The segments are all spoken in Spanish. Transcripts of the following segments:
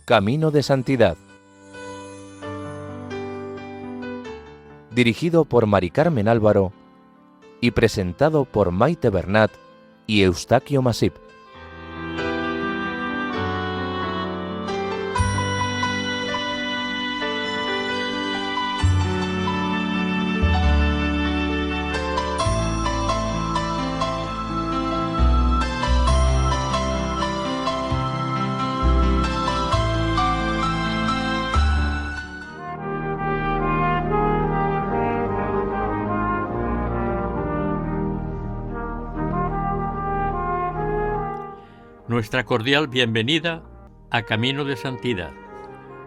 Camino de Santidad. Dirigido por Mari Carmen Álvaro y presentado por Maite Bernat y Eustaquio Masip. Nuestra cordial bienvenida a Camino de Santidad,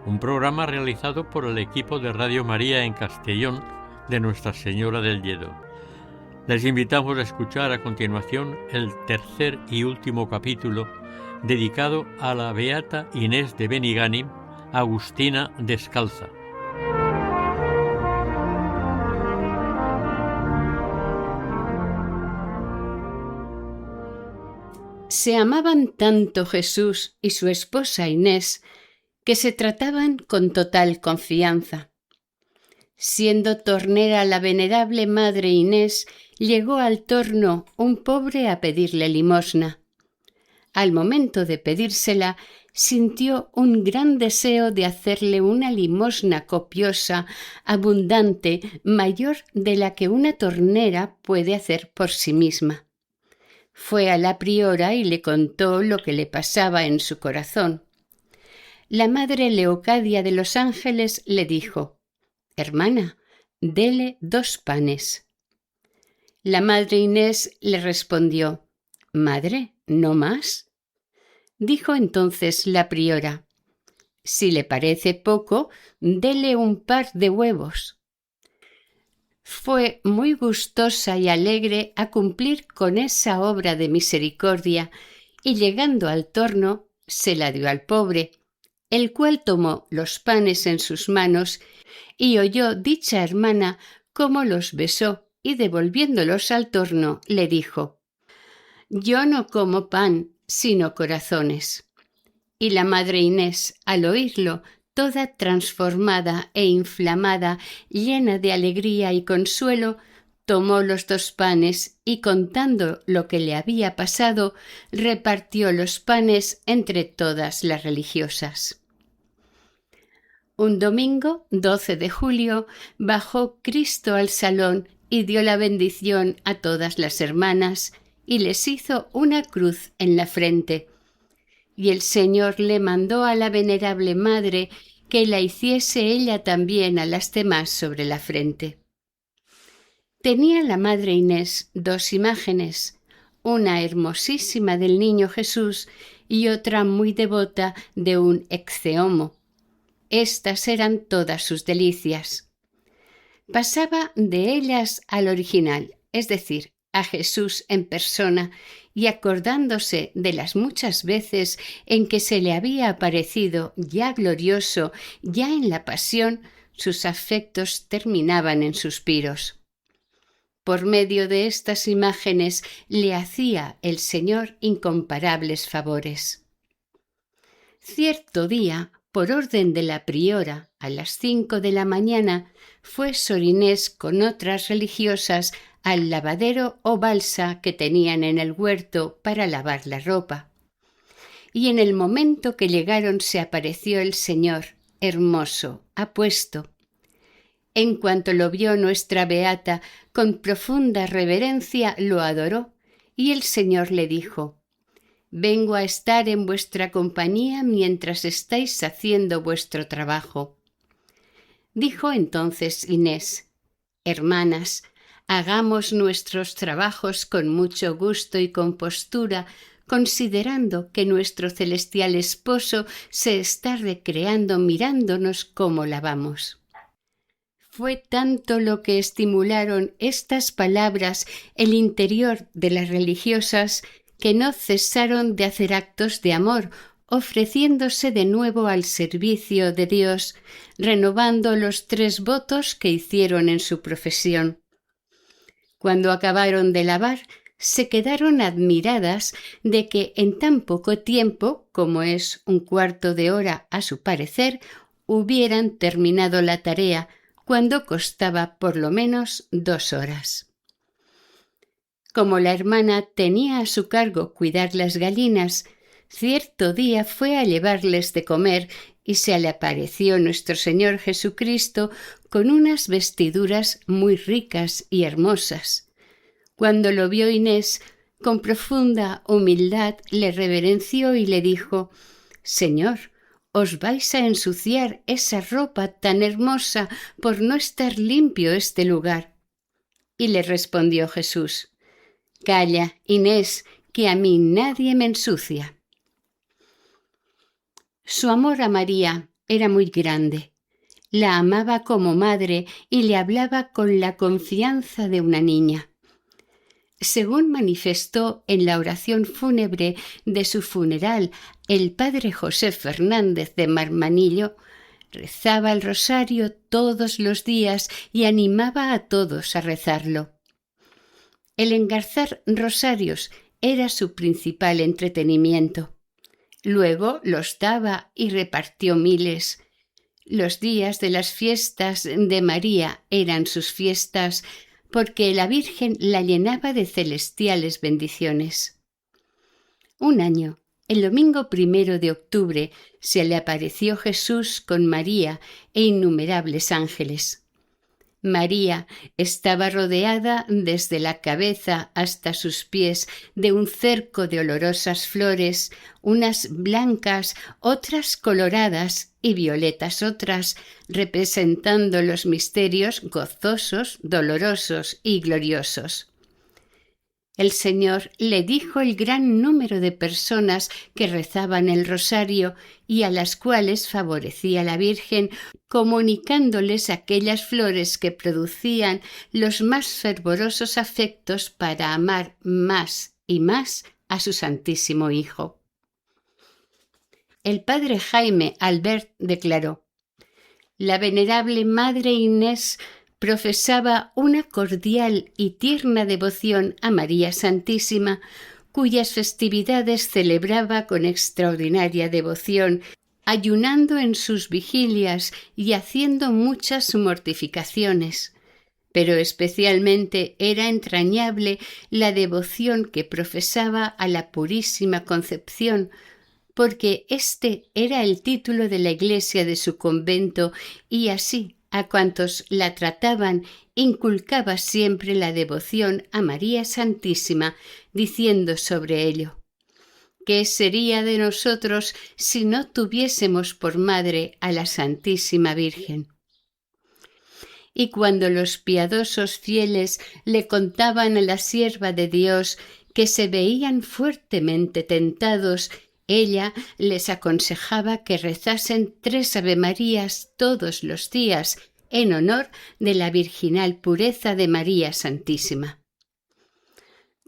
un programa realizado por el equipo de Radio María en Castellón de Nuestra Señora del Lledó. Les invitamos a escuchar a continuación el tercer y último capítulo dedicado a la beata Inés de Benigánim, Agustina Descalza. Se amaban tanto Jesús y su esposa Inés que se trataban con total confianza. Siendo tornera la venerable madre Inés, llegó al torno un pobre a pedirle limosna. Al momento de pedírsela, sintió un gran deseo de hacerle una limosna copiosa, abundante, mayor de la que una tornera puede hacer por sí misma. Fue a la priora y le contó lo que le pasaba en su corazón. La madre Leocadia de los Ángeles le dijo: «Hermana, dele 2 panes». La madre Inés le respondió: «Madre, ¿no más?». Dijo entonces la priora: «Si le parece poco, dele un par de huevos». Fue muy gustosa y alegre a cumplir con esa obra de misericordia, y llegando al torno, se la dio al pobre, el cual tomó los panes en sus manos y oyó dicha hermana cómo los besó, y devolviéndolos al torno le dijo: «Yo no como pan, sino corazones». Y la madre Inés, al oírlo, toda transformada e inflamada, llena de alegría y consuelo, tomó los 2 panes y, contando lo que le había pasado, repartió los panes entre todas las religiosas. Un domingo, 12 de julio, bajó Cristo al salón y dio la bendición a todas las hermanas y les hizo una cruz en la frente. Y el Señor le mandó a la venerable madre que la hiciese ella también a las demás sobre la frente. Tenía la madre Inés 2 imágenes, una hermosísima del niño Jesús y otra muy devota de un ecceomo. Estas eran todas sus delicias. Pasaba de ellas al original, es decir, a Jesús en persona, y acordándose de las muchas veces en que se le había aparecido ya glorioso, ya en la pasión, sus afectos terminaban en suspiros. Por medio de estas imágenes le hacía el Señor incomparables favores. Cierto día, por orden de la priora, a las 5 de la mañana, fue Sor Inés con otras religiosas al lavadero o balsa que tenían en el huerto para lavar la ropa. Y en el momento que llegaron se apareció el Señor, hermoso, apuesto. En cuanto lo vio nuestra beata, con profunda reverencia lo adoró, y el Señor le dijo: «Vengo a estar en vuestra compañía mientras estáis haciendo vuestro trabajo». Dijo entonces Inés: «Hermanas, hagamos nuestros trabajos con mucho gusto y compostura, considerando que nuestro celestial esposo se está recreando mirándonos cómo lavamos». Fue tanto lo que estimularon estas palabras el interior de las religiosas que no cesaron de hacer actos de amor, ofreciéndose de nuevo al servicio de Dios, renovando los 3 votos que hicieron en su profesión. Cuando acabaron de lavar, se quedaron admiradas de que en tan poco tiempo, como es un cuarto de hora a su parecer, hubieran terminado la tarea, cuando costaba por lo menos 2 horas. Como la hermana tenía a su cargo cuidar las gallinas, cierto día fue a llevarles de comer y se le apareció nuestro Señor Jesucristo con unas vestiduras muy ricas y hermosas. Cuando lo vio Inés, con profunda humildad le reverenció y le dijo: «Señor, os vais a ensuciar esa ropa tan hermosa por no estar limpio este lugar». Y le respondió Jesús: «Calla, Inés, que a mí nadie me ensucia». Su amor a María era muy grande. La amaba como madre y le hablaba con la confianza de una niña. Según manifestó en la oración fúnebre de su funeral el padre José Fernández de Marmanillo, rezaba el rosario todos los días y animaba a todos a rezarlo. El engarzar rosarios era su principal entretenimiento. Luego los daba y repartió miles. Los días de las fiestas de María eran sus fiestas, porque la Virgen la llenaba de celestiales bendiciones. Un año, el domingo 1 de octubre, se le apareció Jesús con María e innumerables ángeles. María estaba rodeada desde la cabeza hasta sus pies de un cerco de olorosas flores, unas blancas, otras coloradas y violetas otras, representando los misterios gozosos, dolorosos y gloriosos. El Señor le dijo el gran número de personas que rezaban el rosario y a las cuales favorecía la Virgen, comunicándoles aquellas flores que producían los más fervorosos afectos para amar más y más a su Santísimo Hijo. El padre Jaime Albert declaró: «La venerable Madre Inés profesaba una cordial y tierna devoción a María Santísima, cuyas festividades celebraba con extraordinaria devoción, ayunando en sus vigilias y haciendo muchas mortificaciones. Pero especialmente era entrañable la devoción que profesaba a la Purísima Concepción, porque este era el título de la iglesia de su convento, y así a cuantos la trataban inculcaba siempre la devoción a María Santísima, diciendo sobre ello: ¿qué sería de nosotros si no tuviésemos por madre a la Santísima Virgen? Y cuando los piadosos fieles le contaban a la sierva de Dios que se veían fuertemente tentados, ella les aconsejaba que rezasen 3 Avemarías todos los días en honor de la virginal pureza de María Santísima.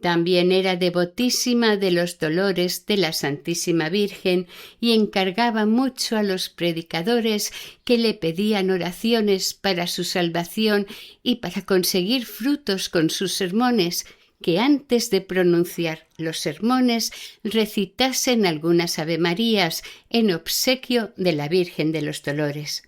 También era devotísima de los dolores de la Santísima Virgen y encargaba mucho a los predicadores que le pedían oraciones para su salvación y para conseguir frutos con sus sermones, que antes de pronunciar los sermones recitasen algunas Avemarías en obsequio de la Virgen de los Dolores.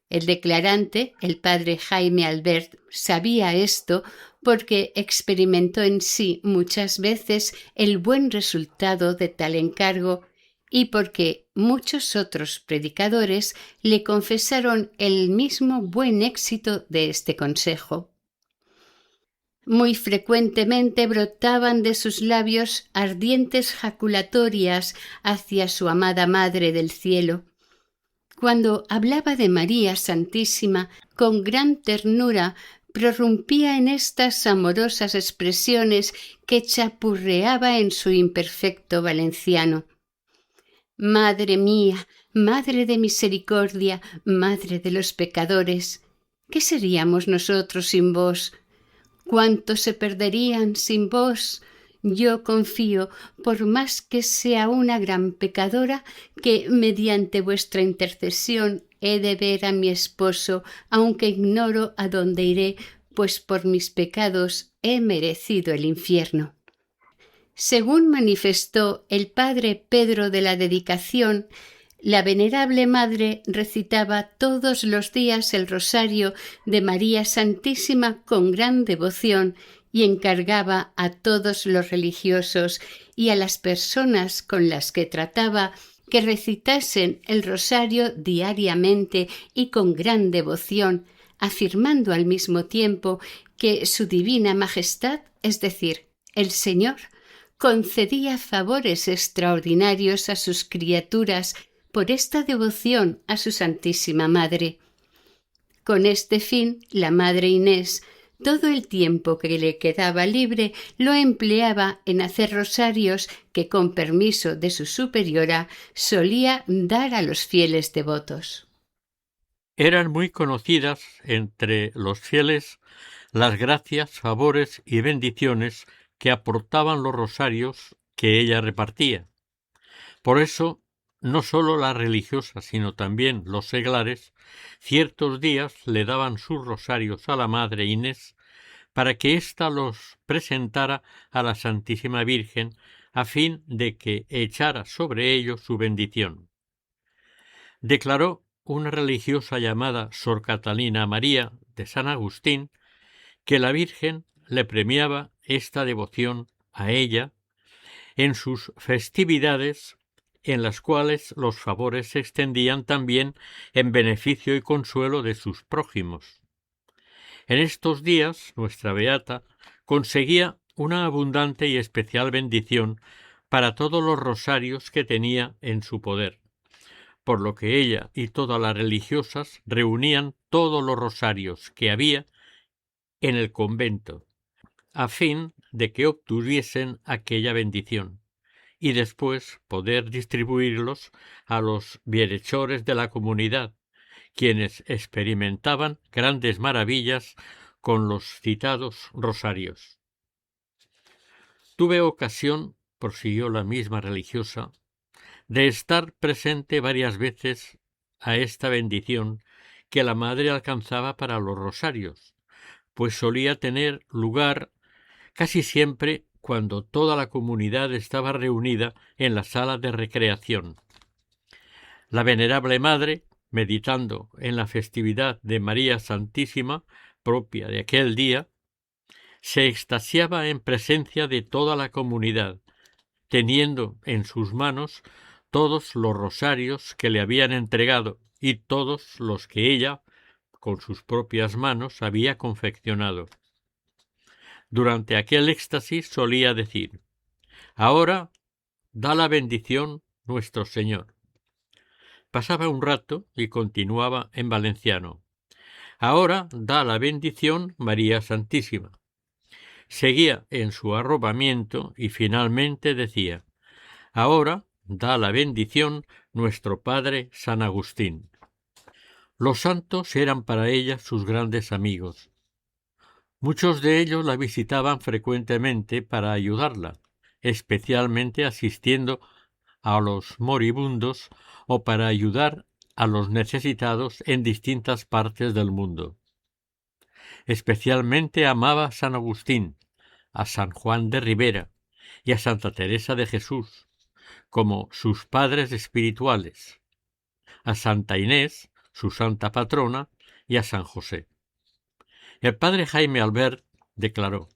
El declarante, el padre Jaime Albert, sabía esto porque experimentó en sí muchas veces el buen resultado de tal encargo y porque muchos otros predicadores le confesaron el mismo buen éxito de este consejo. Muy frecuentemente brotaban de sus labios ardientes jaculatorias hacia su amada Madre del Cielo. Cuando hablaba de María Santísima, con gran ternura prorrumpía en estas amorosas expresiones que chapurreaba en su imperfecto valenciano. «Madre mía, Madre de misericordia, Madre de los pecadores, ¿qué seríamos nosotros sin vos? ¿Cuántos se perderían sin vos? Yo confío, por más que sea una gran pecadora, que mediante vuestra intercesión he de ver a mi esposo, aunque ignoro a dónde iré, pues por mis pecados he merecido el infierno. Según manifestó el padre Pedro de la Dedicación, la venerable madre recitaba todos los días el rosario de María Santísima con gran devoción y encargaba a todos los religiosos y a las personas con las que trataba que recitasen el rosario diariamente y con gran devoción, afirmando al mismo tiempo que su Divina Majestad, es decir, el Señor, concedía favores extraordinarios a sus criaturas por esta devoción a su Santísima Madre. Con este fin, la Madre Inés, todo el tiempo que le quedaba libre, lo empleaba en hacer rosarios que, con permiso de su superiora, solía dar a los fieles devotos. Eran muy conocidas entre los fieles las gracias, favores y bendiciones que aportaban los rosarios que ella repartía. Por eso, no sólo las religiosas, sino también los seglares, ciertos días le daban sus rosarios a la Madre Inés para que ésta los presentara a la Santísima Virgen a fin de que echara sobre ellos su bendición. Declaró una religiosa llamada Sor Catalina María de San Agustín que la Virgen le premiaba esta devoción a ella en sus festividades, en las cuales los favores se extendían también en beneficio y consuelo de sus prójimos. En estos días, nuestra beata conseguía una abundante y especial bendición para todos los rosarios que tenía en su poder, por lo que ella y todas las religiosas reunían todos los rosarios que había en el convento, a fin de que obtuviesen aquella bendición, y después poder distribuirlos a los bienhechores de la comunidad, quienes experimentaban grandes maravillas con los citados rosarios. Tuve ocasión, prosiguió la misma religiosa, de estar presente varias veces a esta bendición que la Madre alcanzaba para los rosarios, pues solía tener lugar casi siempre cuando toda la comunidad estaba reunida en la sala de recreación. La venerable Madre, meditando en la festividad de María Santísima, propia de aquel día, se extasiaba en presencia de toda la comunidad, teniendo en sus manos todos los rosarios que le habían entregado y todos los que ella, con sus propias manos, había confeccionado. Durante aquel éxtasis solía decir: «Ahora da la bendición nuestro Señor». Pasaba un rato y continuaba en valenciano: «Ahora da la bendición María Santísima». Seguía en su arrobamiento y finalmente decía: «Ahora da la bendición nuestro Padre San Agustín». Los santos eran para ella sus grandes amigos. Muchos de ellos la visitaban frecuentemente para ayudarla, especialmente asistiendo a los moribundos o para ayudar a los necesitados en distintas partes del mundo. Especialmente amaba a San Agustín, a San Juan de Ribera y a Santa Teresa de Jesús, como sus padres espirituales, a Santa Inés, su santa patrona, y a San José. El padre Jaime Albert declaró: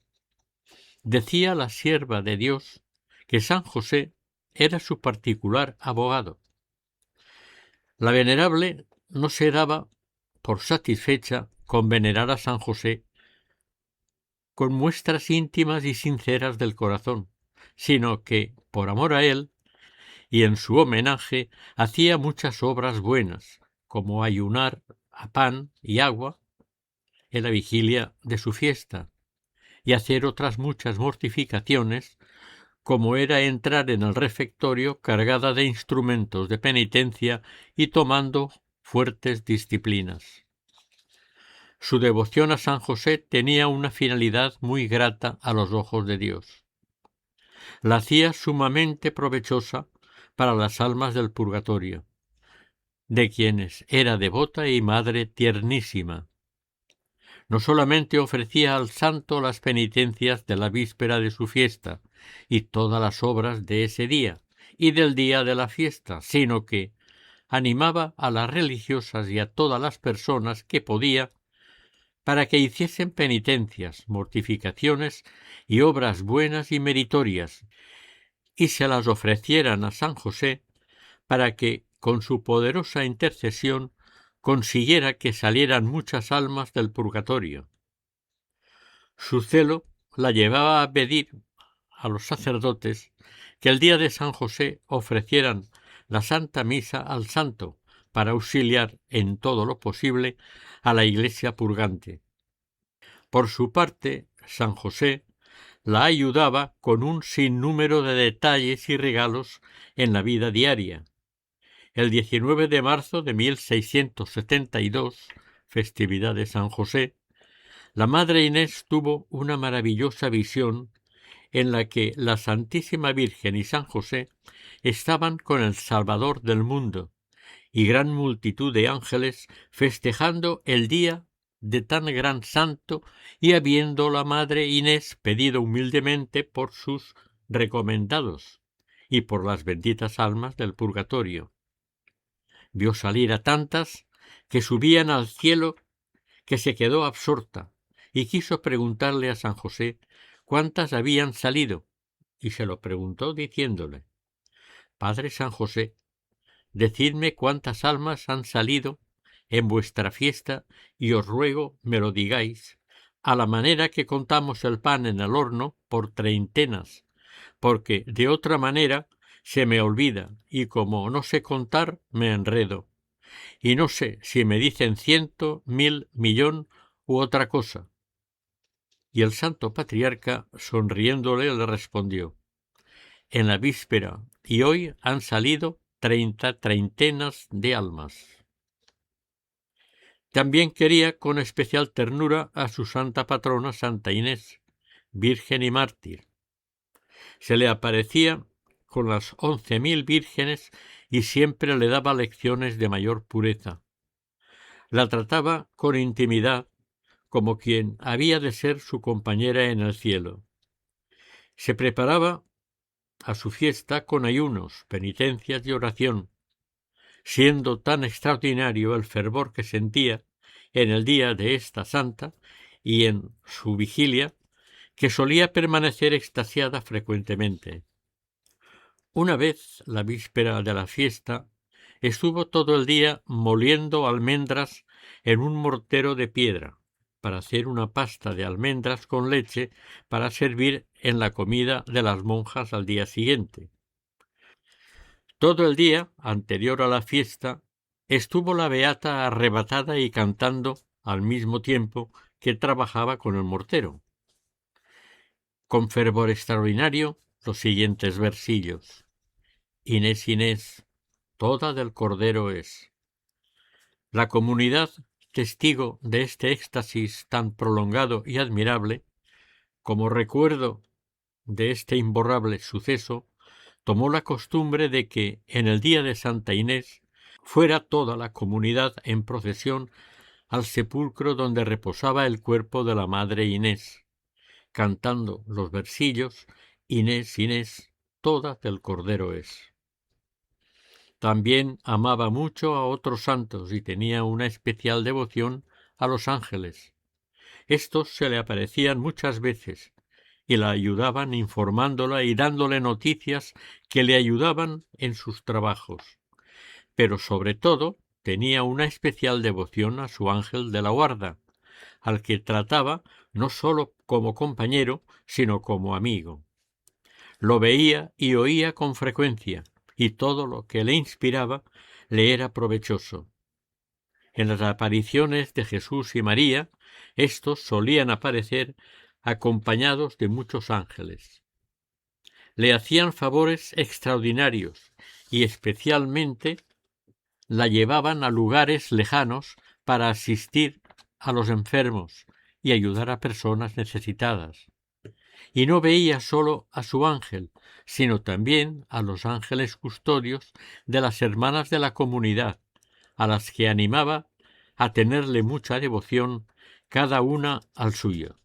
«Decía la sierva de Dios que San José era su particular abogado». La venerable no se daba por satisfecha con venerar a San José con muestras íntimas y sinceras del corazón, sino que, por amor a él, y en su homenaje, hacía muchas obras buenas, como ayunar a pan y agua en la vigilia de su fiesta, y hacer otras muchas mortificaciones, como era entrar en el refectorio cargada de instrumentos de penitencia y tomando fuertes disciplinas. Su devoción a San José tenía una finalidad muy grata a los ojos de Dios. La hacía sumamente provechosa para las almas del purgatorio, de quienes era devota y madre tiernísima. No solamente ofrecía al santo las penitencias de la víspera de su fiesta y todas las obras de ese día y del día de la fiesta, sino que animaba a las religiosas y a todas las personas que podía para que hiciesen penitencias, mortificaciones y obras buenas y meritorias, y se las ofrecieran a San José para que, con su poderosa intercesión, consiguiera que salieran muchas almas del purgatorio. Su celo la llevaba a pedir a los sacerdotes que el día de San José ofrecieran la Santa Misa al santo para auxiliar en todo lo posible a la Iglesia purgante. Por su parte, San José la ayudaba con un sinnúmero de detalles y regalos en la vida diaria. El 19 de marzo de 1672, festividad de San José, la Madre Inés tuvo una maravillosa visión en la que la Santísima Virgen y San José estaban con el Salvador del mundo y gran multitud de ángeles festejando el día de tan gran santo, y habiendo la Madre Inés pedido humildemente por sus recomendados y por las benditas almas del purgatorio. Vio salir a tantas que subían al cielo que se quedó absorta y quiso preguntarle a San José cuántas habían salido, y se lo preguntó diciéndole: Padre San José, decidme cuántas almas han salido en vuestra fiesta y os ruego me lo digáis, a la manera que contamos el pan en el horno por treintenas, porque de otra manera se me olvida y como no sé contar me enredo, y no sé si me dicen 100, 1000, millón u otra cosa. Y el santo patriarca, sonriéndole, le respondió: en la víspera y hoy han salido 30 treintenas de almas. También quería con especial ternura a su santa patrona Santa Inés, virgen y mártir. Se le aparecía con las 11.000 vírgenes y siempre le daba lecciones de mayor pureza. La trataba con intimidad, como quien había de ser su compañera en el cielo. Se preparaba a su fiesta con ayunos, penitencias y oración, siendo tan extraordinario el fervor que sentía en el día de esta santa y en su vigilia, que solía permanecer extasiada frecuentemente. Una vez, la víspera de la fiesta, estuvo todo el día moliendo almendras en un mortero de piedra, para hacer una pasta de almendras con leche para servir en la comida de las monjas al día siguiente. Todo el día anterior a la fiesta estuvo la beata arrebatada y cantando al mismo tiempo que trabajaba con el mortero. Con fervor extraordinario, los siguientes versillos: Inés, Inés, toda del Cordero es. La comunidad, testigo de este éxtasis tan prolongado y admirable, como recuerdo de este imborrable suceso, tomó la costumbre de que, en el día de Santa Inés, fuera toda la comunidad en procesión al sepulcro donde reposaba el cuerpo de la Madre Inés, cantando los versillos: Inés, Inés, toda del Cordero es. También amaba mucho a otros santos y tenía una especial devoción a los ángeles. Estos se le aparecían muchas veces y la ayudaban informándola y dándole noticias que le ayudaban en sus trabajos. Pero sobre todo tenía una especial devoción a su ángel de la guarda, al que trataba no sólo como compañero, sino como amigo. Lo veía y oía con frecuencia, y todo lo que le inspiraba le era provechoso. En las apariciones de Jesús y María, estos solían aparecer acompañados de muchos ángeles. Le hacían favores extraordinarios y especialmente la llevaban a lugares lejanos para asistir a los enfermos y ayudar a personas necesitadas. Y no veía solo a su ángel, sino también a los ángeles custodios de las hermanas de la comunidad, a las que animaba a tenerle mucha devoción, cada una al suyo.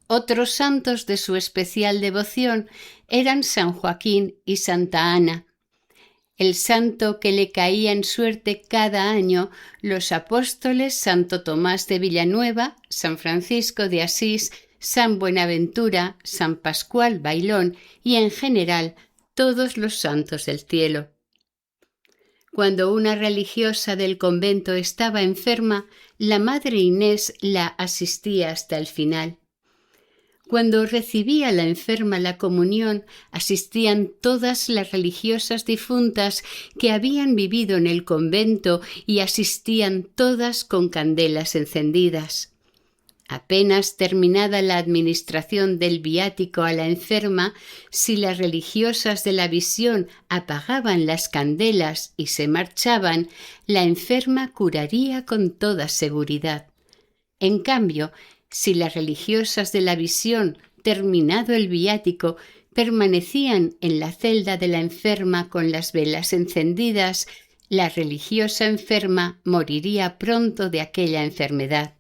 Otros santos de su especial devoción eran San Joaquín y Santa Ana. El santo que le caía en suerte cada año, los apóstoles Santo Tomás de Villanueva, San Francisco de Asís, San Buenaventura, San Pascual Bailón y en general todos los santos del cielo. Cuando una religiosa del convento estaba enferma, la madre Inés la asistía hasta el final. Cuando recibía la enferma la comunión, asistían todas las religiosas difuntas que habían vivido en el convento y asistían todas con candelas encendidas. Apenas terminada la administración del viático a la enferma, si las religiosas de la visión apagaban las candelas y se marchaban, la enferma curaría con toda seguridad. En cambio, si las religiosas de la visión, terminado el viático, permanecían en la celda de la enferma con las velas encendidas, la religiosa enferma moriría pronto de aquella enfermedad.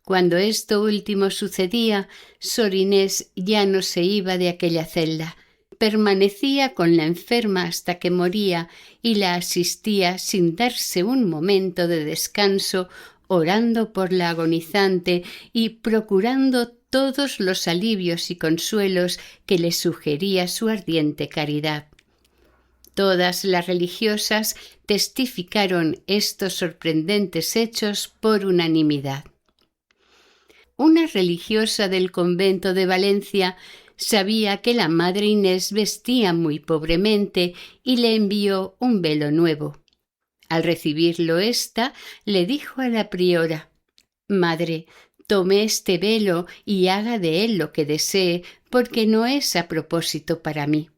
Cuando esto último sucedía, Sor Inés ya no se iba de aquella celda, permanecía con la enferma hasta que moría y la asistía sin darse un momento de descanso, orando por la agonizante y procurando todos los alivios y consuelos que le sugería su ardiente caridad. Todas las religiosas testificaron estos sorprendentes hechos por unanimidad. Una religiosa del convento de Valencia sabía que la madre Inés vestía muy pobremente y le envió un velo nuevo. Al recibirlo ésta le dijo a la priora: «Madre, tome este velo y haga de él lo que desee, porque no es a propósito para mí».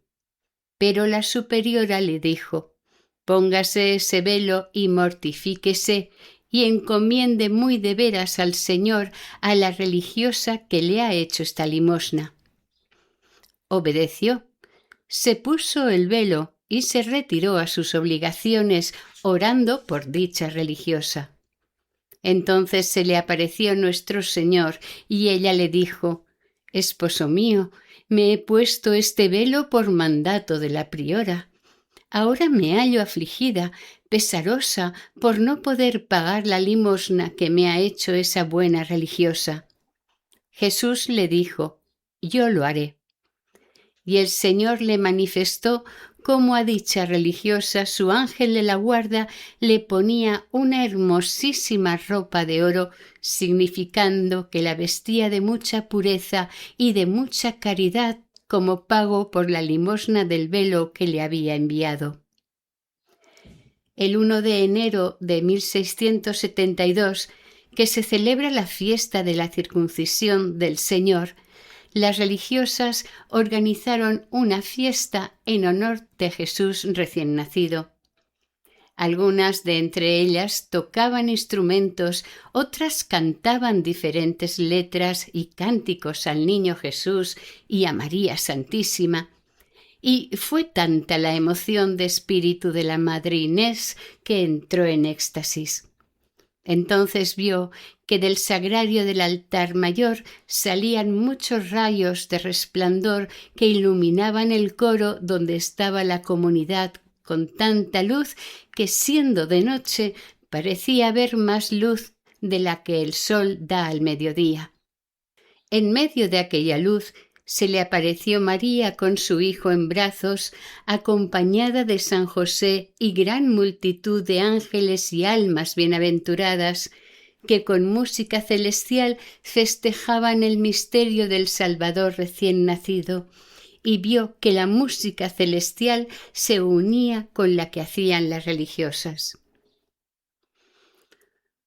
Pero la superiora le dijo: «Póngase ese velo y mortifíquese, y encomiende muy de veras al Señor a la religiosa que le ha hecho esta limosna». Obedeció, se puso el velo y se retiró a sus obligaciones, orando por dicha religiosa. Entonces se le apareció nuestro Señor y ella le dijo: «Esposo mío, me he puesto este velo por mandato de la priora. Ahora me hallo afligida, pesarosa, por no poder pagar la limosna que me ha hecho esa buena religiosa». Jesús le dijo: «Yo lo haré». Y el Señor le manifestó cómo a dicha religiosa su ángel de la guarda le ponía una hermosísima ropa de oro, significando que la vestía de mucha pureza y de mucha caridad como pago por la limosna del velo que le había enviado. El 1 de enero de 1672, que se celebra la fiesta de la circuncisión del Señor, las religiosas organizaron una fiesta en honor de Jesús recién nacido. Algunas de entre ellas tocaban instrumentos, otras cantaban diferentes letras y cánticos al Niño Jesús y a María Santísima, y fue tanta la emoción de espíritu de la Madre Inés que entró en éxtasis. Entonces vio que del sagrario del altar mayor salían muchos rayos de resplandor que iluminaban el coro donde estaba la comunidad con tanta luz que, siendo de noche, parecía haber más luz de la que el sol da al mediodía. En medio de aquella luz se le apareció María con su hijo en brazos, acompañada de San José y gran multitud de ángeles y almas bienaventuradas, que con música celestial festejaban el misterio del Salvador recién nacido, y vio que la música celestial se unía con la que hacían las religiosas.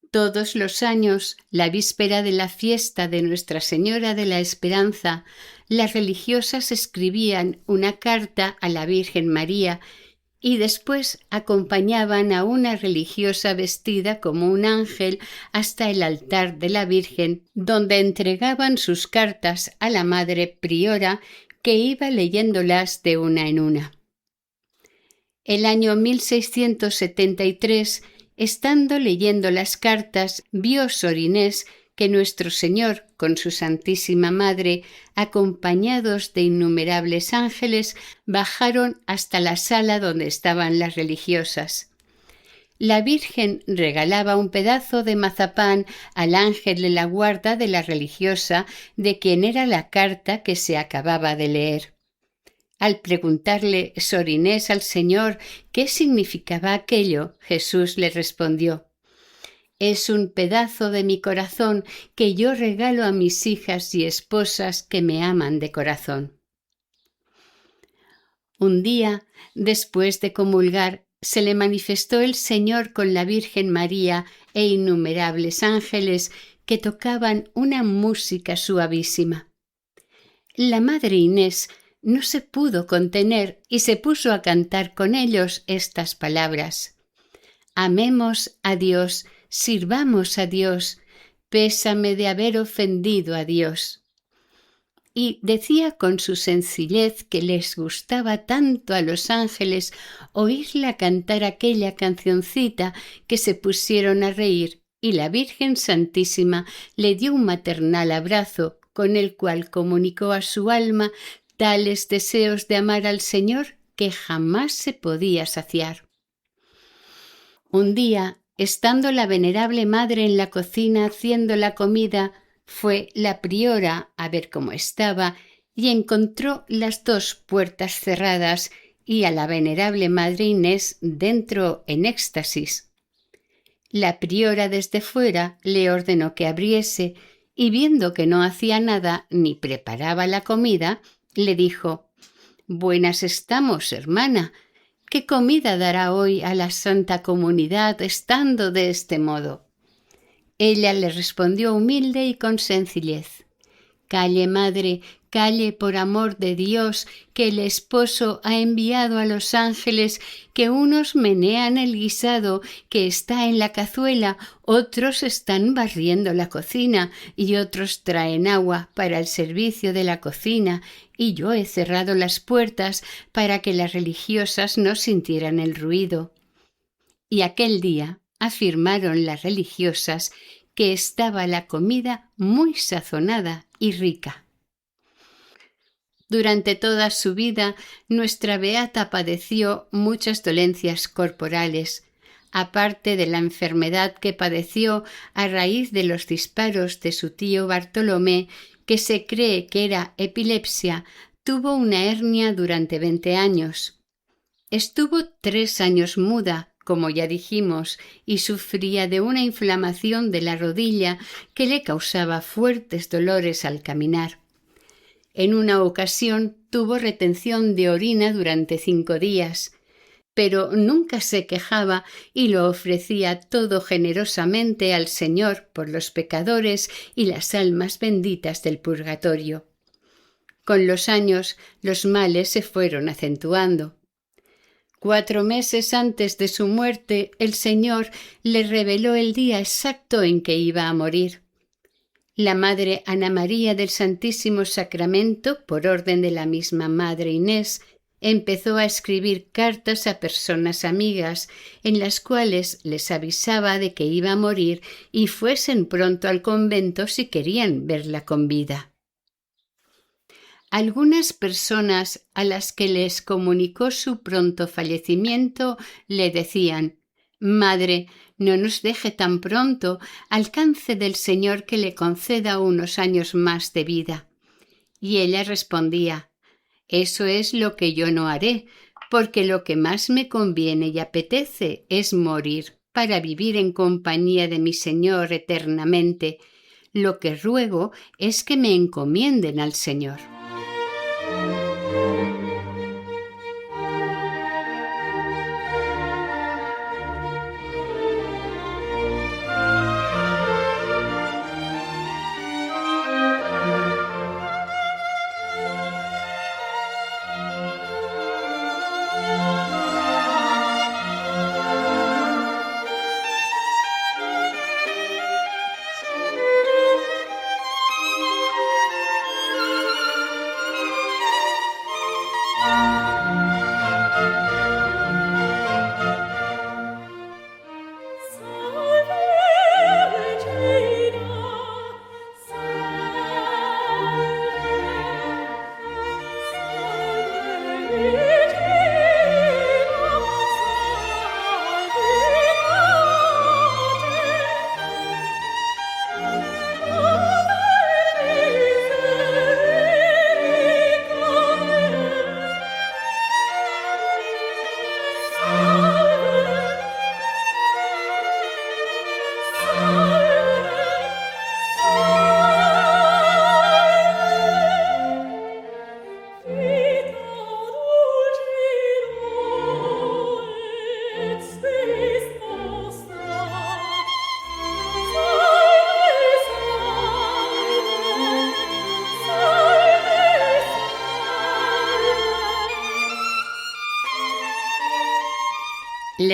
Todos los años, la víspera de la fiesta de Nuestra Señora de la Esperanza, las religiosas escribían una carta a la Virgen María y después acompañaban a una religiosa vestida como un ángel hasta el altar de la Virgen, donde entregaban sus cartas a la Madre Priora, que iba leyéndolas de una en una. El año 1673 Estando leyendo las cartas, vio Sor Inés que nuestro Señor, con su Santísima Madre, acompañados de innumerables ángeles, bajaron hasta la sala donde estaban las religiosas. La Virgen regalaba un pedazo de mazapán al ángel de la guarda de la religiosa, de quien era la carta que se acababa de leer. Al preguntarle Sor Inés al Señor qué significaba aquello, Jesús le respondió: «Es un pedazo de mi corazón que yo regalo a mis hijas y esposas que me aman de corazón». Un día, después de comulgar, se le manifestó el Señor con la Virgen María e innumerables ángeles que tocaban una música suavísima. La Madre Inés no se pudo contener y se puso a cantar con ellos estas palabras: «Amemos a Dios, sirvamos a Dios, pésame de haber ofendido a Dios». Y decía con su sencillez que les gustaba tanto a los ángeles oírla cantar aquella cancioncita que se pusieron a reír, y la Virgen Santísima le dio un maternal abrazo con el cual comunicó a su alma tales deseos de amar al Señor que jamás se podía saciar. Un día, estando la venerable madre en la cocina haciendo la comida, fue la priora a ver cómo estaba y encontró las dos puertas cerradas y a la venerable Madre Inés dentro en éxtasis. La priora desde fuera le ordenó que abriese y viendo que no hacía nada ni preparaba la comida, le dijo: «Buenas estamos, hermana. ¿Qué comida dará hoy a la Santa Comunidad estando de este modo?». Ella le respondió humilde y con sencillez: «Calle, madre, calle por amor de Dios, que el esposo ha enviado a los ángeles, que unos menean el guisado que está en la cazuela, otros están barriendo la cocina y otros traen agua para el servicio de la cocina, y yo he cerrado las puertas para que las religiosas no sintieran el ruido». Y aquel día afirmaron las religiosas que estaba la comida muy sazonada y rica. Durante toda su vida, nuestra beata padeció muchas dolencias corporales, aparte de la enfermedad que padeció a raíz de los disparos de su tío Bartolomé, que se cree que era epilepsia. Tuvo una hernia durante 20 años. Estuvo 3 años muda, como ya dijimos, y sufría de una inflamación de la rodilla que le causaba fuertes dolores al caminar. En una ocasión tuvo retención de orina durante 5 días, pero nunca se quejaba y lo ofrecía todo generosamente al Señor por los pecadores y las almas benditas del purgatorio. Con los años, los males se fueron acentuando. 4 meses antes de su muerte, el Señor le reveló el día exacto en que iba a morir. La Madre Ana María del Santísimo Sacramento, por orden de la misma Madre Inés, empezó a escribir cartas a personas amigas, en las cuales les avisaba de que iba a morir y fuesen pronto al convento si querían verla con vida. Algunas personas a las que les comunicó su pronto fallecimiento le decían: «Madre, no nos deje tan pronto, alcance del Señor que le conceda unos años más de vida». Y ella respondía: «Eso es lo que yo no haré, porque lo que más me conviene y apetece es morir para vivir en compañía de mi Señor eternamente. Lo que ruego es que me encomienden al Señor».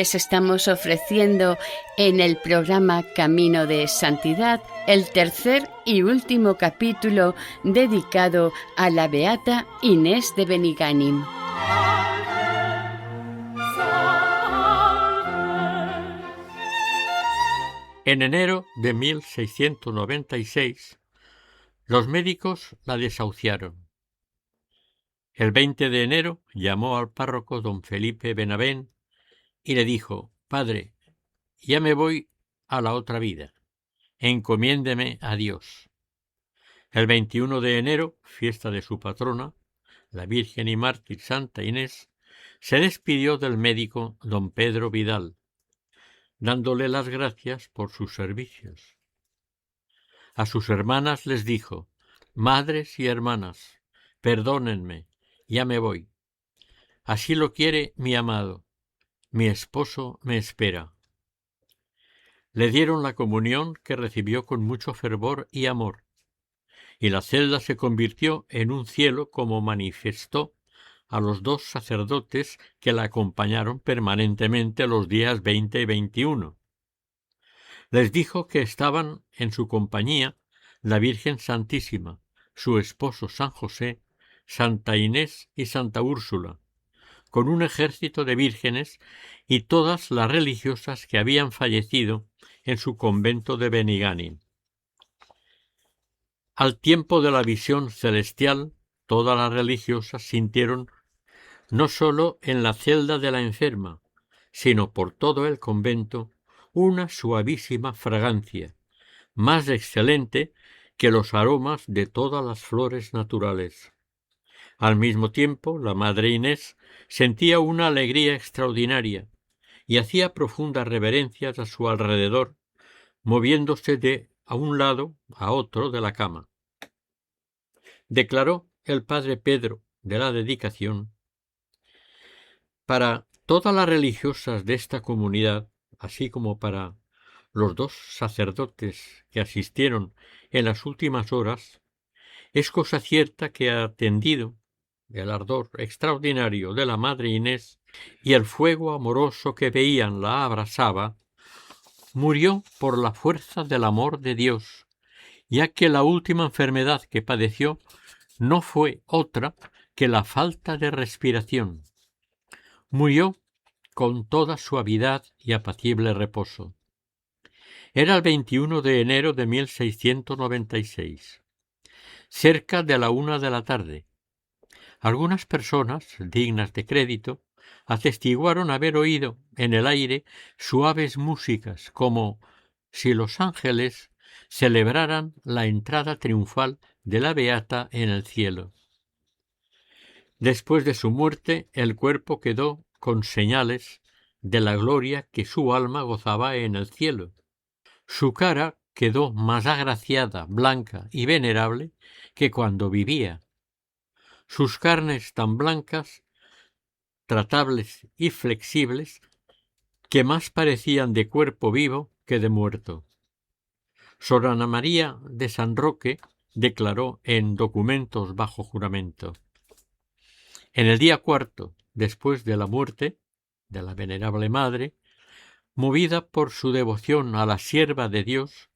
les estamos ofreciendo en el programa Camino de Santidad el tercer y último capítulo dedicado a la beata Inés de Benigánim. En enero de 1696, los médicos la desahuciaron. El 20 de enero llamó al párroco don Felipe Benavent y le dijo: «Padre, ya me voy a la otra vida, encomiéndeme a Dios». El 21 de enero, fiesta de su patrona, la Virgen y mártir Santa Inés, se despidió del médico don Pedro Vidal, dándole las gracias por sus servicios. A sus hermanas les dijo: «Madres y hermanas, perdónenme, ya me voy. Así lo quiere mi amado, mi esposo me espera». Le dieron la comunión, que recibió con mucho fervor y amor, y la celda se convirtió en un cielo, como manifestó a los 2 sacerdotes que la acompañaron permanentemente los días 20 y 21. Les dijo que estaban en su compañía la Virgen Santísima, su esposo San José, Santa Inés y Santa Úrsula, con un ejército de vírgenes y todas las religiosas que habían fallecido en su convento de Benigánim. Al tiempo de la visión celestial, todas las religiosas sintieron, no sólo en la celda de la enferma, sino por todo el convento, una suavísima fragancia, más excelente que los aromas de todas las flores naturales. Al mismo tiempo, la Madre Inés sentía una alegría extraordinaria y hacía profundas reverencias a su alrededor, moviéndose de a un lado a otro de la cama. Declaró el padre Pedro de la dedicación: «Para todas las religiosas de esta comunidad, así como para los 2 sacerdotes que asistieron en las últimas horas, es cosa cierta que, atendido el ardor extraordinario de la Madre Inés y el fuego amoroso que veían la abrasaba, murió por la fuerza del amor de Dios, ya que la última enfermedad que padeció no fue otra que la falta de respiración. Murió con toda suavidad y apacible reposo. Era el 21 de enero de 1696. Cerca de la 1 de la tarde. Algunas personas, dignas de crédito, atestiguaron haber oído en el aire suaves músicas, como si los ángeles celebraran la entrada triunfal de la beata en el cielo. Después de su muerte, el cuerpo quedó con señales de la gloria que su alma gozaba en el cielo. Su cara quedó más agraciada, blanca y venerable que cuando vivía. Sus carnes tan blancas, tratables y flexibles, que más parecían de cuerpo vivo que de muerto. Sor Ana María de San Roque declaró en documentos bajo juramento: «En el día 4, después de la muerte de la venerable madre, movida por su devoción a la sierva de Dios,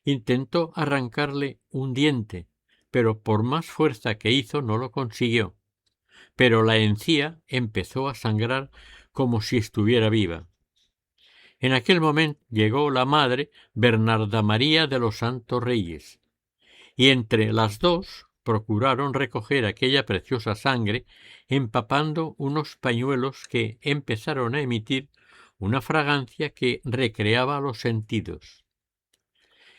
intentó arrancarle un diente, pero por más fuerza que hizo no lo consiguió, pero la encía empezó a sangrar como si estuviera viva. En aquel momento llegó la madre Bernarda María de los Santos Reyes, y entre las 2 procuraron recoger aquella preciosa sangre, empapando unos pañuelos que empezaron a emitir una fragancia que recreaba los sentidos.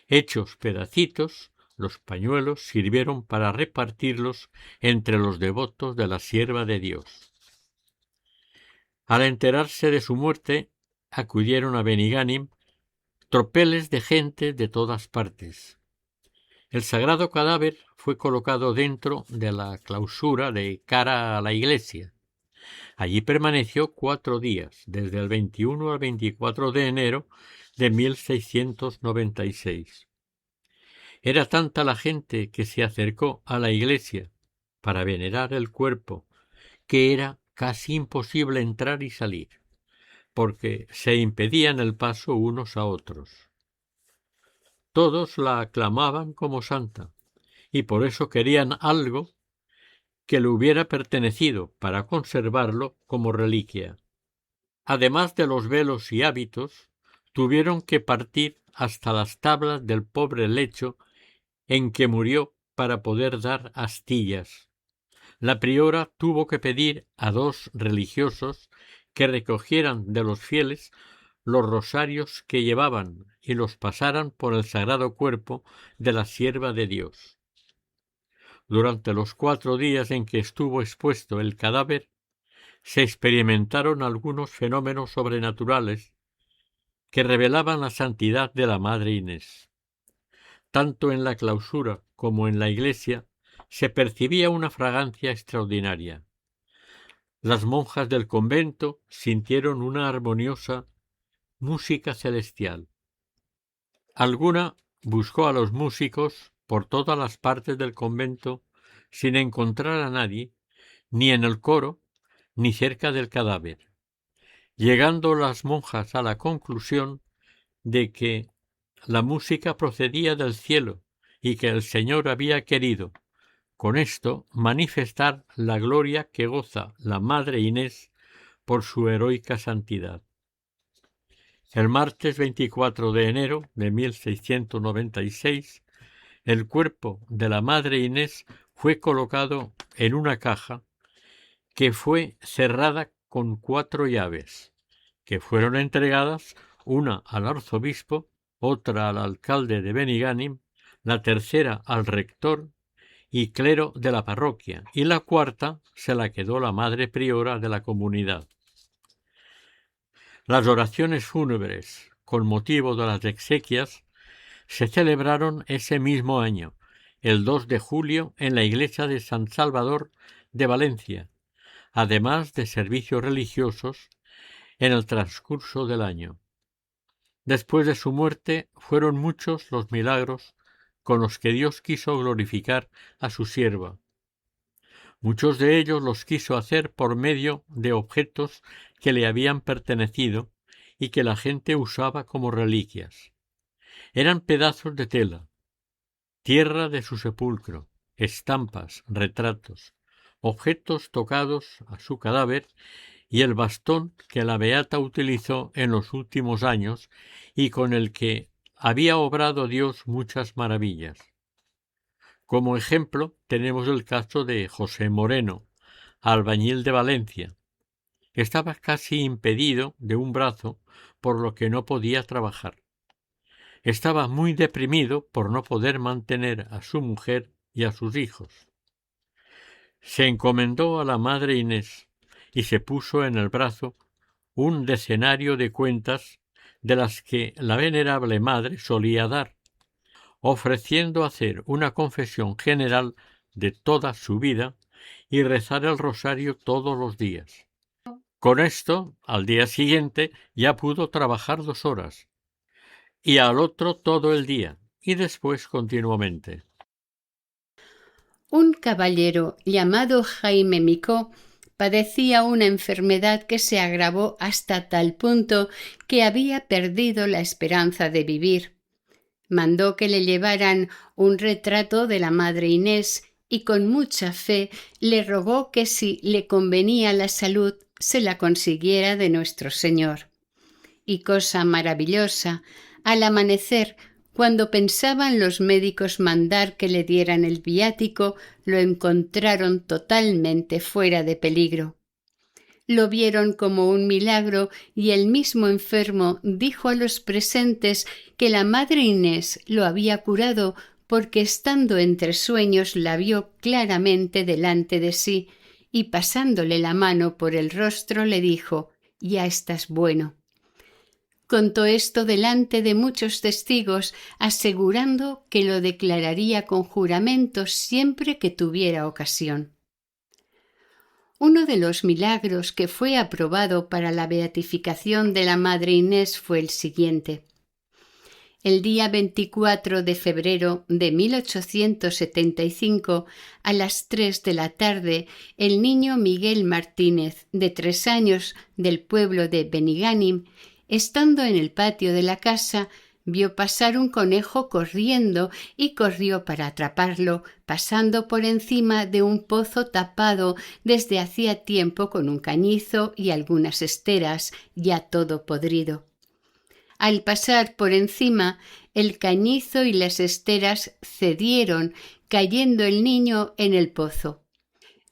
Hechos pedacitos, los pañuelos sirvieron para repartirlos entre los devotos de la sierva de Dios. Al enterarse de su muerte, acudieron a Benigánim tropeles de gente de todas partes. El sagrado cadáver fue colocado dentro de la clausura de cara a la iglesia. Allí permaneció 4 días, desde el 21 al 24 de enero de 1696. Era tanta la gente que se acercó a la iglesia para venerar el cuerpo, que era casi imposible entrar y salir. porque se impedían el paso unos a otros. Todos la aclamaban como santa, y por eso querían algo que le hubiera pertenecido para conservarlo como reliquia. Además de los velos y hábitos, tuvieron que partir hasta las tablas del pobre lecho en que murió para poder dar astillas. La priora tuvo que pedir a 2 religiosos que recogieran de los fieles los rosarios que llevaban y los pasaran por el sagrado cuerpo de la sierva de Dios. Durante los 4 días en que estuvo expuesto el cadáver, se experimentaron algunos fenómenos sobrenaturales que revelaban la santidad de la Madre Inés. Tanto en la clausura como en la iglesia se percibía una fragancia extraordinaria. Las monjas del convento sintieron una armoniosa música celestial. Alguna buscó a los músicos por todas las partes del convento sin encontrar a nadie, ni en el coro, ni cerca del cadáver, llegando las monjas a la conclusión de que la música procedía del cielo y que el Señor había querido, con esto, manifestar la gloria que goza la Madre Inés por su heroica santidad. El martes 24 de enero de 1696, el cuerpo de la Madre Inés fue colocado en una caja que fue cerrada con 4 llaves, que fueron entregadas, una al arzobispo, otra al alcalde de Benigànim, la tercera al rector y clero de la parroquia, y la 4ª se la quedó la madre priora de la comunidad. Las oraciones fúnebres, con motivo de las exequias, se celebraron ese mismo año, el 2 de julio, en la iglesia de San Salvador de Valencia, además de servicios religiosos en el transcurso del año. Después de su muerte fueron muchos los milagros con los que Dios quiso glorificar a su sierva. Muchos de ellos los quiso hacer por medio de objetos que le habían pertenecido y que la gente usaba como reliquias. Eran pedazos de tela, tierra de su sepulcro, estampas, retratos, objetos tocados a su cadáver y el bastón que la beata utilizó en los últimos años y con el que había obrado Dios muchas maravillas. Como ejemplo tenemos el caso de José Moreno, albañil de Valencia. Estaba casi impedido de un brazo, por lo que no podía trabajar. Estaba muy deprimido por no poder mantener a su mujer y a sus hijos. Se encomendó a la Madre Inés y se puso en el brazo un decenario de cuentas de las que la venerable madre solía dar, ofreciendo hacer una confesión general de toda su vida y rezar el rosario todos los días. Con esto, al día siguiente, ya pudo trabajar 2 horas, y al otro todo el día, y después continuamente. Un caballero llamado Jaime Micó padecía una enfermedad que se agravó hasta tal punto que había perdido la esperanza de vivir. Mandó que le llevaran un retrato de la Madre Inés y con mucha fe le rogó que si le convenía la salud se la consiguiera de nuestro Señor. Y cosa maravillosa, al amanecer, cuando pensaban los médicos mandar que le dieran el viático, lo encontraron totalmente fuera de peligro. Lo vieron como un milagro y el mismo enfermo dijo a los presentes que la Madre Inés lo había curado porque estando entre sueños la vio claramente delante de sí y pasándole la mano por el rostro le dijo: «Ya estás bueno». Contó esto delante de muchos testigos, asegurando que lo declararía con juramento siempre que tuviera ocasión. Uno de los milagros que fue aprobado para la beatificación de la Madre Inés fue el siguiente. El día 24 de febrero de 1875, a las 3 de la tarde, el niño Miguel Martínez, de 3 años, del pueblo de Benigànim, estando en el patio de la casa, vio pasar un conejo corriendo y corrió para atraparlo, pasando por encima de un pozo tapado desde hacía tiempo con un cañizo y algunas esteras, ya todo podrido. Al pasar por encima, el cañizo y las esteras cedieron, cayendo el niño en el pozo.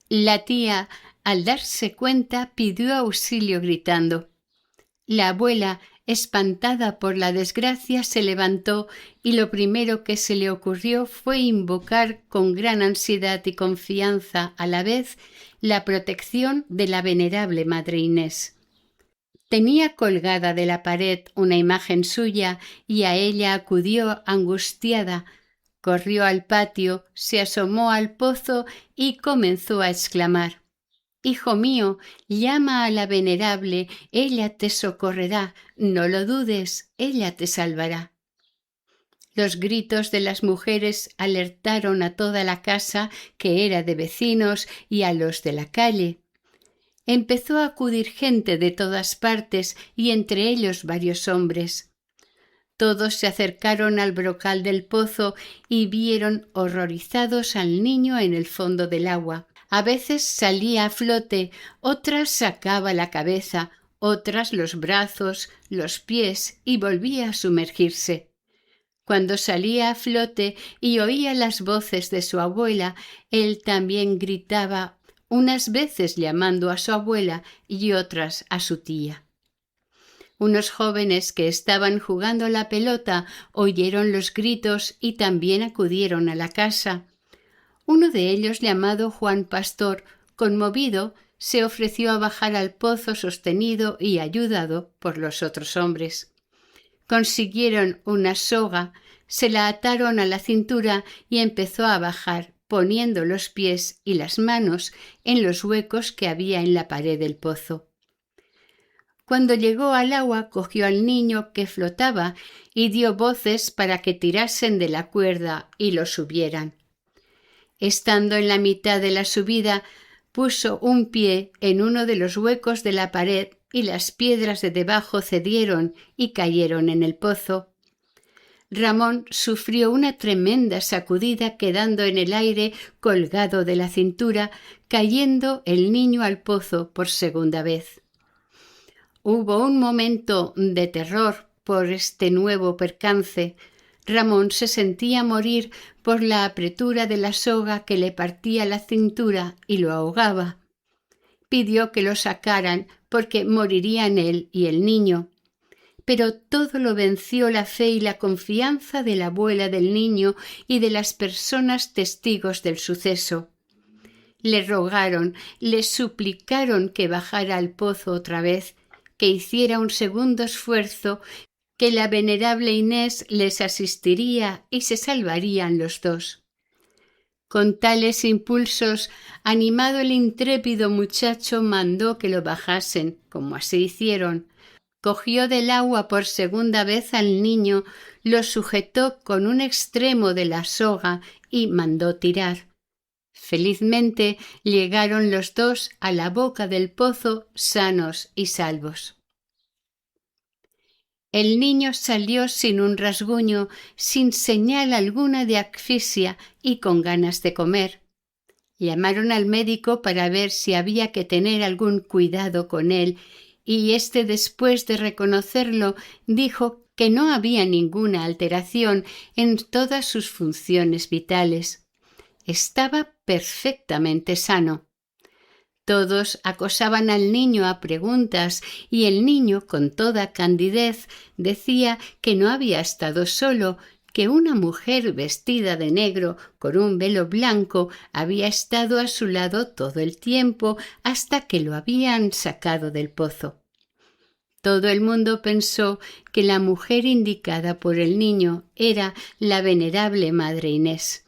La tía, al darse cuenta, pidió auxilio gritando. La abuela, espantada por la desgracia, se levantó y lo primero que se le ocurrió fue invocar con gran ansiedad y confianza a la vez la protección de la venerable Madre Inés. Tenía colgada de la pared una imagen suya y a ella acudió angustiada. Corrió al patio, se asomó al pozo y comenzó a exclamar: «Hijo mío, llama a la venerable, ella te socorrerá, no lo dudes, ella te salvará». Los gritos de las mujeres alertaron a toda la casa, que era de vecinos, y a los de la calle. Empezó a acudir gente de todas partes y entre ellos varios hombres. Todos se acercaron al brocal del pozo y vieron horrorizados al niño en el fondo del agua. A veces salía a flote, otras sacaba la cabeza, otras los brazos, los pies y volvía a sumergirse. Cuando salía a flote y oía las voces de su abuela, él también gritaba, unas veces llamando a su abuela y otras a su tía. Unos jóvenes que estaban jugando a la pelota oyeron los gritos y también acudieron a la casa. Uno de ellos, llamado Juan Pastor, conmovido, se ofreció a bajar al pozo sostenido y ayudado por los otros hombres. Consiguieron una soga, se la ataron a la cintura y empezó a bajar, poniendo los pies y las manos en los huecos que había en la pared del pozo. Cuando llegó al agua, cogió al niño que flotaba y dio voces para que tirasen de la cuerda y lo subieran. Estando en la mitad de la subida, puso un pie en uno de los huecos de la pared y las piedras de debajo cedieron y cayeron en el pozo. Ramón sufrió una tremenda sacudida, quedando en el aire colgado de la cintura, cayendo el niño al pozo por segunda vez. Hubo un momento de terror por este nuevo percance. Ramón se sentía morir por la apretura de la soga que le partía la cintura y lo ahogaba. Pidió que lo sacaran porque morirían él y el niño. Pero todo lo venció la fe y la confianza de la abuela del niño y de las personas testigos del suceso. Le rogaron, le suplicaron que bajara al pozo otra vez, que hiciera un segundo esfuerzo, que la venerable Inés les asistiría y se salvarían los dos. Con tales impulsos, animado el intrépido muchacho mandó que lo bajasen, como así hicieron. Cogió del agua por segunda vez al niño, lo sujetó con un extremo de la soga y mandó tirar. Felizmente llegaron los dos a la boca del pozo sanos y salvos. El niño salió sin un rasguño, sin señal alguna de asfixia y con ganas de comer. Llamaron al médico para ver si había que tener algún cuidado con él, y éste, después de reconocerlo, dijo que no había ninguna alteración en todas sus funciones vitales. Estaba perfectamente sano. Todos acosaban al niño a preguntas y el niño, con toda candidez, decía que no había estado solo, que una mujer vestida de negro con un velo blanco había estado a su lado todo el tiempo hasta que lo habían sacado del pozo. Todo el mundo pensó que la mujer indicada por el niño era la venerable Madre Inés.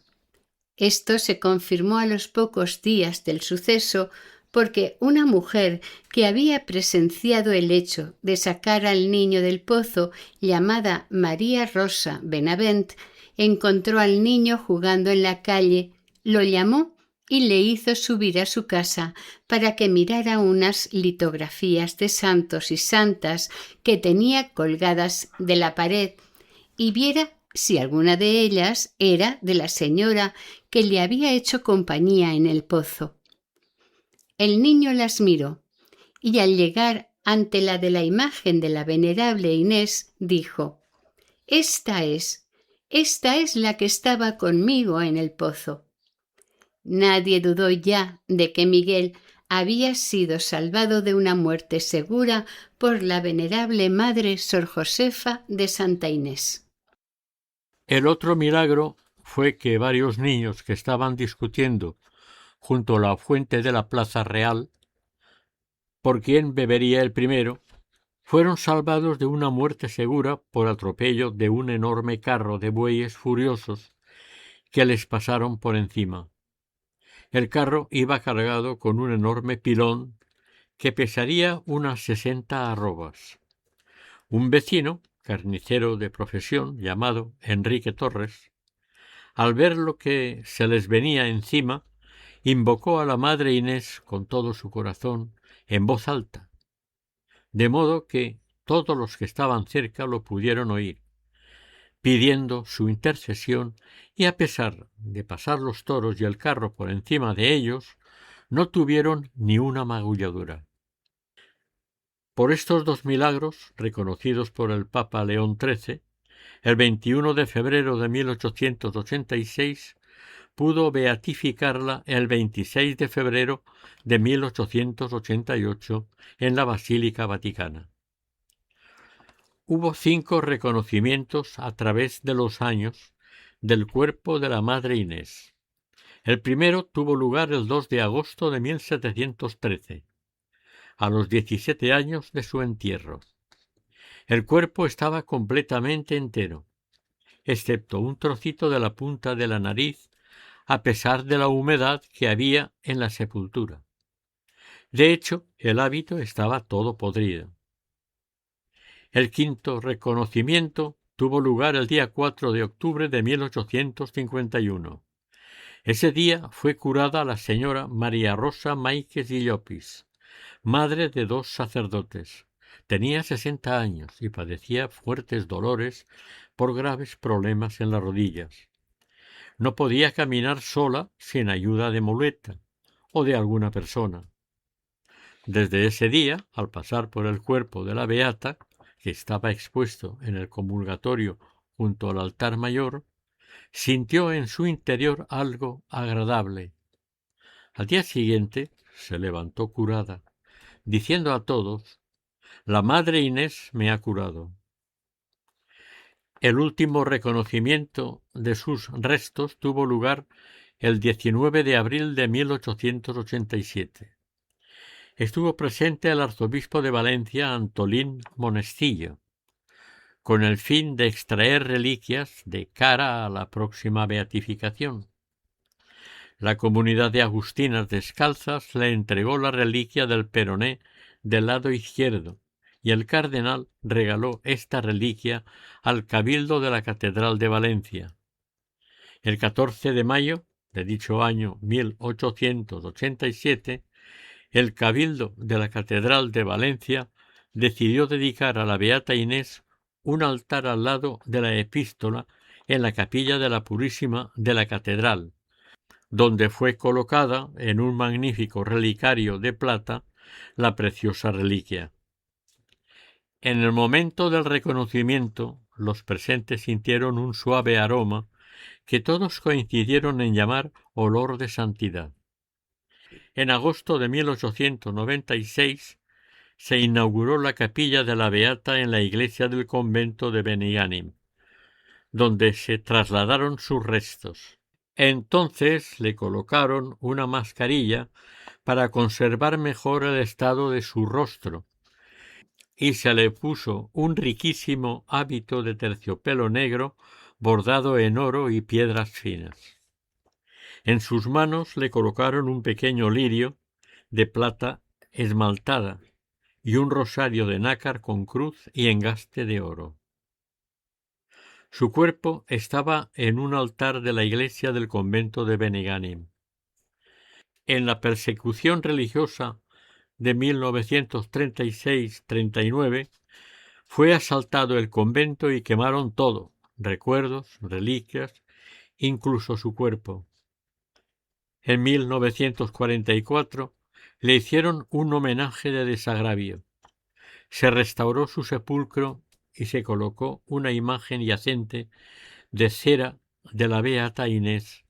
Esto se confirmó a los pocos días del suceso, porque una mujer que había presenciado el hecho de sacar al niño del pozo, llamada María Rosa Benavent, encontró al niño jugando en la calle, lo llamó y le hizo subir a su casa para que mirara unas litografías de santos y santas que tenía colgadas de la pared y viera si alguna de ellas era de la señora que le había hecho compañía en el pozo. El niño las miró y al llegar ante la de la imagen de la venerable Inés, dijo: Esta es la que estaba conmigo en el pozo. Nadie dudó ya de que Miguel había sido salvado de una muerte segura por la venerable Madre Sor Josefa de Santa Inés. El otro milagro fue que varios niños que estaban discutiendo junto a la fuente de la Plaza Real por quién bebería el primero, fueron salvados de una muerte segura por atropello de un enorme carro de bueyes furiosos que les pasaron por encima. El carro iba cargado con un enorme pilón que pesaría unas 60 arrobas. Un vecino, carnicero de profesión, llamado Enrique Torres, al ver lo que se les venía encima, invocó a la Madre Inés con todo su corazón en voz alta, de modo que todos los que estaban cerca lo pudieron oír, pidiendo su intercesión, y a pesar de pasar los toros y el carro por encima de ellos, no tuvieron ni una magulladura. Por estos dos milagros, reconocidos por el Papa León XIII, el 21 de febrero de 1886 pudo beatificarla el 26 de febrero de 1888 en la Basílica Vaticana. Hubo 5 reconocimientos a través de los años del cuerpo de la Madre Inés. El primero tuvo lugar el 2 de agosto de 1713, a los 17 años de su entierro. El cuerpo estaba completamente entero, excepto un trocito de la punta de la nariz, a pesar de la humedad que había en la sepultura. De hecho, el hábito estaba todo podrido. El quinto reconocimiento tuvo lugar el día 4 de octubre de 1851. Ese día fue curada la señora María Rosa Máiquez y Llopis, madre de 2 sacerdotes. Tenía 60 años y padecía fuertes dolores por graves problemas en las rodillas. No podía caminar sola sin ayuda de muleta o de alguna persona. Desde ese día, al pasar por el cuerpo de la beata, que estaba expuesto en el comulgatorio junto al altar mayor, sintió en su interior algo agradable. Al día siguiente se levantó curada, diciendo a todos: «La Madre Inés me ha curado». El último reconocimiento de sus restos tuvo lugar el 19 de abril de 1887. Estuvo presente el arzobispo de Valencia, Antolín Monestillo, con el fin de extraer reliquias de cara a la próxima beatificación. La comunidad de agustinas descalzas le entregó la reliquia del peroné del lado izquierdo, y el cardenal regaló esta reliquia al Cabildo de la Catedral de Valencia. El 14 de mayo de dicho año 1887, el Cabildo de la Catedral de Valencia decidió dedicar a la Beata Inés un altar al lado de la epístola en la capilla de la Purísima de la Catedral, donde fue colocada en un magnífico relicario de plata la preciosa reliquia. En el momento del reconocimiento, los presentes sintieron un suave aroma que todos coincidieron en llamar olor de santidad. En agosto de 1896 se inauguró la capilla de la Beata en la iglesia del convento de Benigànim, donde se trasladaron sus restos. Entonces le colocaron una mascarilla para conservar mejor el estado de su rostro, y se le puso un riquísimo hábito de terciopelo negro bordado en oro y piedras finas. En sus manos le colocaron un pequeño lirio de plata esmaltada y un rosario de nácar con cruz y engaste de oro. Su cuerpo estaba en un altar de la iglesia del convento de Benigànim. En la persecución religiosa de 1936-39 fue asaltado el convento y quemaron todo, recuerdos, reliquias, incluso su cuerpo. En 1944 le hicieron un homenaje de desagravio. Se restauró su sepulcro y se colocó una imagen yacente de cera de la beata Inés,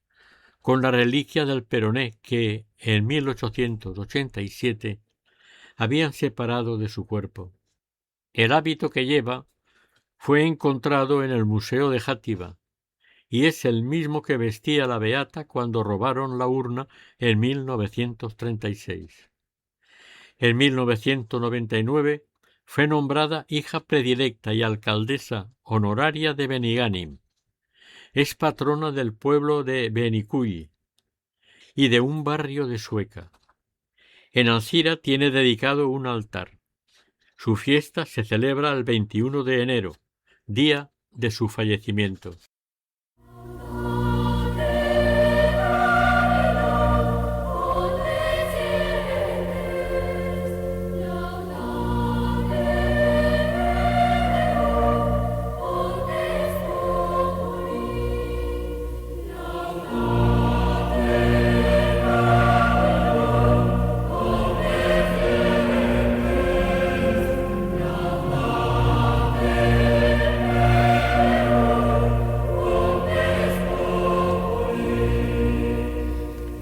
con la reliquia del peroné que en 1887 habían separado de su cuerpo. El hábito que lleva fue encontrado en el Museo de Játiva y es el mismo que vestía la beata cuando robaron la urna en 1936. En 1999 fue nombrada hija predilecta y alcaldesa honoraria de Benigànim. Es patrona del pueblo de Benicull y de un barrio de Sueca. En Alzira tiene dedicado un altar. Su fiesta se celebra el 21 de enero, día de su fallecimiento.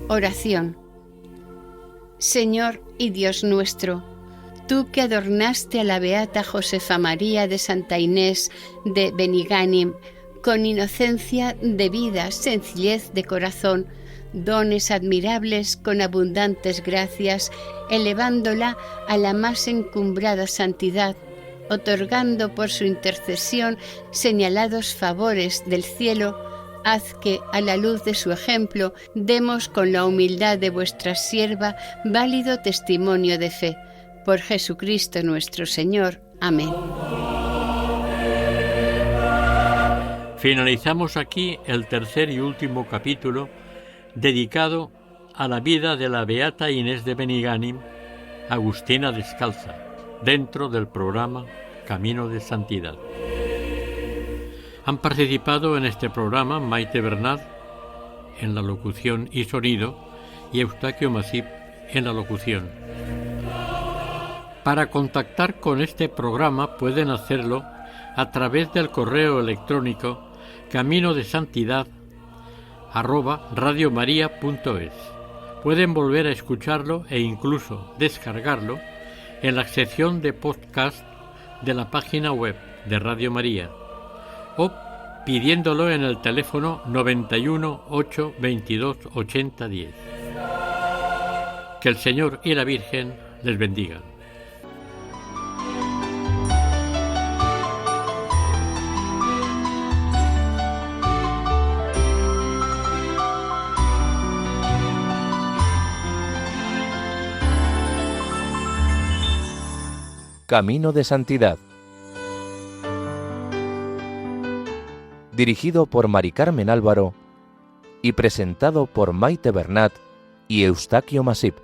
Oración. Señor y Dios nuestro, tú que adornaste a la beata Josefa María de Santa Inés de Benigànim con inocencia de vida, sencillez de corazón, dones admirables con abundantes gracias, elevándola a la más encumbrada santidad, otorgando por su intercesión señalados favores del cielo, haz que, a la luz de su ejemplo, demos con la humildad de vuestra sierva válido testimonio de fe. Por Jesucristo nuestro Señor. Amén. Finalizamos aquí el tercer y último capítulo dedicado a la vida de la beata Inés de Benigànim, Agustina Descalza, dentro del programa Camino de Santidad. Han participado en este programa Maite Bernat en la locución y sonido y Eustaquio Masip en la locución. Para contactar con este programa pueden hacerlo a través del correo electrónico caminodesantidad@radiomaria.es. Pueden volver a escucharlo e incluso descargarlo en la sección de podcast de la página web de Radio María, o pidiéndolo en el teléfono 91 8 22 80 10. Que el Señor y la Virgen les bendigan. Camino de Santidad. Dirigido por Mari Carmen Álvaro y presentado por Maite Bernat y Eustaquio Masip.